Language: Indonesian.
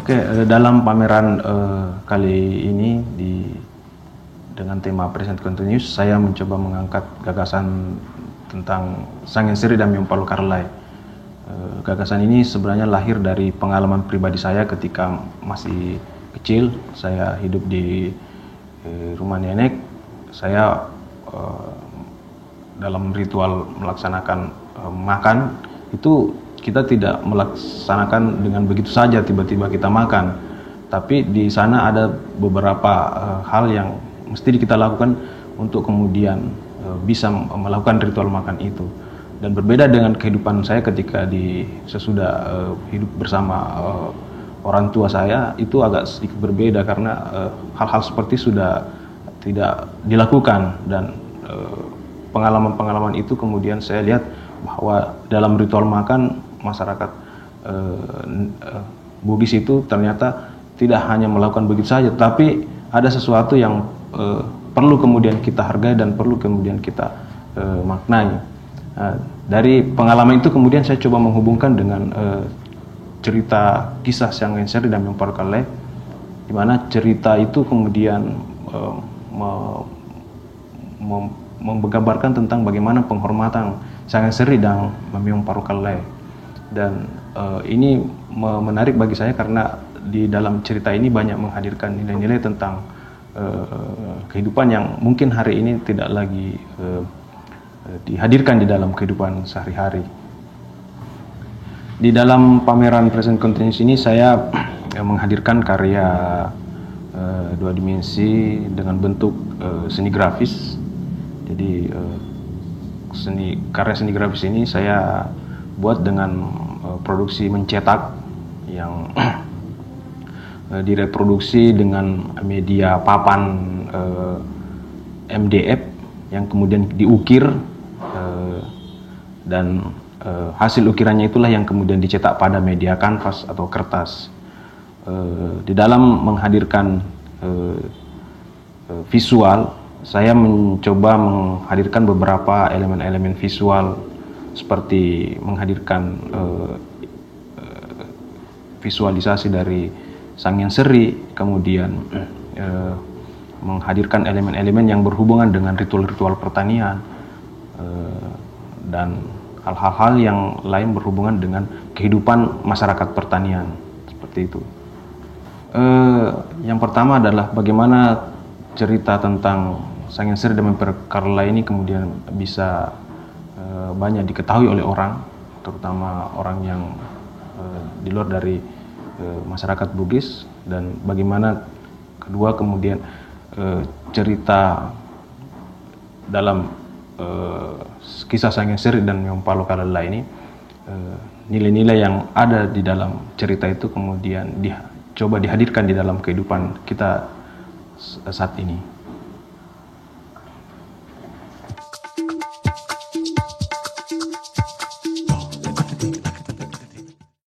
Oke, dalam pameran kali ini dengan tema Present Continuous, saya mencoba mengangkat gagasan tentang Sangyen Seri dan Myung Palu Karlai. Gagasan ini sebenarnya lahir dari pengalaman pribadi saya ketika masih kecil. Saya hidup di rumah nenek. Saya dalam ritual melaksanakan makan itu kita tidak melaksanakan dengan begitu saja tiba-tiba kita makan, tapi di sana ada beberapa hal yang mesti kita lakukan untuk kemudian bisa melakukan ritual makan itu. Dan berbeda dengan kehidupan saya ketika sesudah hidup bersama orang tua saya, itu agak sedikit berbeda karena hal-hal seperti sudah tidak dilakukan. Dan pengalaman-pengalaman itu kemudian saya lihat bahwa dalam ritual makan masyarakat Bugis itu ternyata tidak hanya melakukan begitu saja, tapi ada sesuatu yang perlu kemudian kita hargai dan perlu kemudian kita maknai. Dari pengalaman itu kemudian saya coba menghubungkan dengan cerita kisah Sangyen Seri dan Myung Palu Karlai, di mana cerita itu kemudian menggambarkan tentang bagaimana penghormatan Sangyen Seri dan Myung Palu Karlai. Dan ini menarik bagi saya karena di dalam cerita ini banyak menghadirkan nilai-nilai tentang kehidupan yang mungkin hari ini tidak lagi dihadirkan di dalam kehidupan sehari-hari. Di dalam pameran Present Continuous ini saya menghadirkan karya dua dimensi dengan bentuk seni grafis. Jadi karya seni grafis ini saya buat dengan produksi mencetak yang direproduksi dengan media papan MDF yang kemudian diukir, dan hasil ukirannya itulah yang kemudian dicetak pada media kanvas atau kertas. Di dalam menghadirkan visual, saya mencoba menghadirkan beberapa elemen-elemen visual seperti menghadirkan visualisasi dari Sangyen Seri, kemudian menghadirkan elemen-elemen yang berhubungan dengan ritual-ritual pertanian, dan hal-hal yang lain berhubungan dengan kehidupan masyarakat pertanian, seperti itu. Yang pertama adalah bagaimana cerita tentang Sangyen Seri dan Myung Palu Karlai ini kemudian bisa banyak diketahui oleh orang, terutama orang yang di luar dari masyarakat Bugis, dan bagaimana kedua kemudian cerita dalam kisah Sangyen Seri dan Myung Palu Karlai ini, nilai-nilai yang ada di dalam cerita itu kemudian coba dihadirkan di dalam kehidupan kita saat ini.